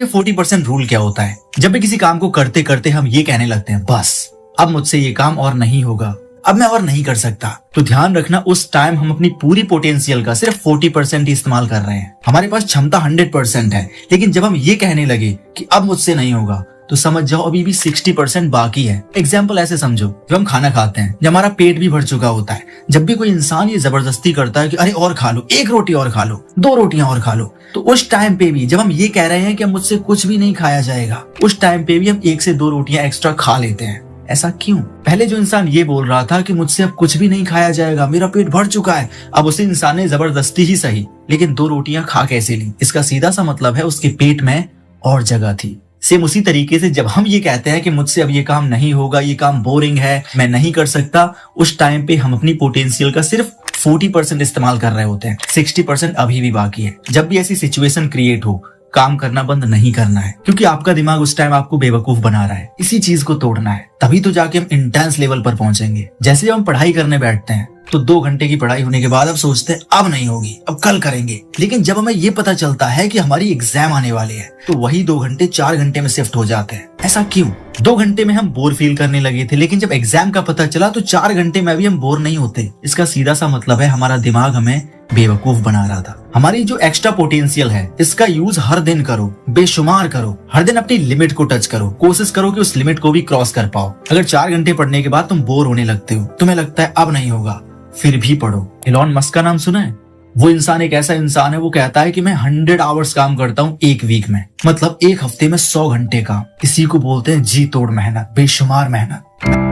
ये 40% रूल क्या होता है? जब भी किसी काम को करते करते हम ये कहने लगते हैं, बस अब मुझसे ये काम और नहीं होगा, अब मैं और नहीं कर सकता, तो ध्यान रखना उस टाइम हम अपनी पूरी पोटेंशियल का सिर्फ 40% ही इस्तेमाल कर रहे हैं। हमारे पास क्षमता 100% है, लेकिन जब हम ये कहने लगे कि अब मुझसे नहीं होगा, तो समझ जाओ अभी भी 60% बाकी है। एग्जाम्पल ऐसे समझो, जब हम खाना खाते हैं, जब हमारा पेट भी भर चुका होता है, जब भी कोई इंसान ये जबरदस्ती करता है कि अरे और खा लो, एक रोटी और खा लो, 2 रोटियां और खा लो, तो उस टाइम पे भी जब हम ये कह रहे हैं कि मुझसे कुछ भी नहीं खाया जाएगा, उस टाइम पे भी हम 1 से 2 रोटियां एक्स्ट्रा खा लेते हैं। ऐसा क्यों? पहले जो इंसान ये बोल रहा था कि मुझसे अब कुछ भी नहीं खाया जाएगा, मेरा पेट भर चुका है, अब उसी इंसान ने जबरदस्ती ही सही, लेकिन 2 रोटियां खा कैसे ली? इसका सीधा सा मतलब है उसके पेट में और जगह थी। सेम उसी तरीके से जब हम ये कहते हैं कि मुझसे अब ये काम नहीं होगा, ये काम बोरिंग है, मैं नहीं कर सकता, उस टाइम पे हम अपनी पोटेंशियल का सिर्फ 40% इस्तेमाल कर रहे होते हैं, 60% अभी भी बाकी है। जब भी ऐसी सिचुएशन क्रिएट हो, काम करना बंद नहीं करना है, क्योंकि आपका दिमाग उस टाइम आपको बेवकूफ बना रहा है। इसी चीज को तोड़ना है, तभी तो जाके हम इंटेंस लेवल पर पहुंचेंगे। जैसे जब हम पढ़ाई करने बैठते हैं, तो 2 घंटे की पढ़ाई होने के बाद अब सोचते हैं अब नहीं होगी, अब कल करेंगे, लेकिन जब हमें ये पता चलता है कि हमारी एग्जाम आने वाली है, तो वही 2 घंटे 4 घंटे में शिफ्ट हो जाते हैं। ऐसा क्यों? 2 घंटे में हम बोर फील करने लगे थे, लेकिन जब एग्जाम का पता चला तो 4 घंटे में भी हम बोर नहीं होते। इसका सीधा सा मतलब है हमारा दिमाग हमें बेवकूफ बना रहा था। हमारी जो एक्स्ट्रा पोटेंशियल है, इसका यूज हर दिन करो, बेशुमार करो, हर दिन अपनी लिमिट को टच करो, कोशिश करो कि उस लिमिट को भी क्रॉस कर पाओ। अगर 4 घंटे पढ़ने के बाद तुम बोर होने लगते हो, तुम्हें लगता है अब नहीं होगा, फिर भी पढ़ो। इलॉन मस्क का नाम सुना है? वो इंसान एक ऐसा इंसान है, वो कहता है कि मैं 100 आवर्स काम करता हूँ एक वीक में, मतलब एक हफ्ते में 100 घंटे काम। इसी को बोलते हैं जी तोड़ मेहनत, बेशुमार मेहनत।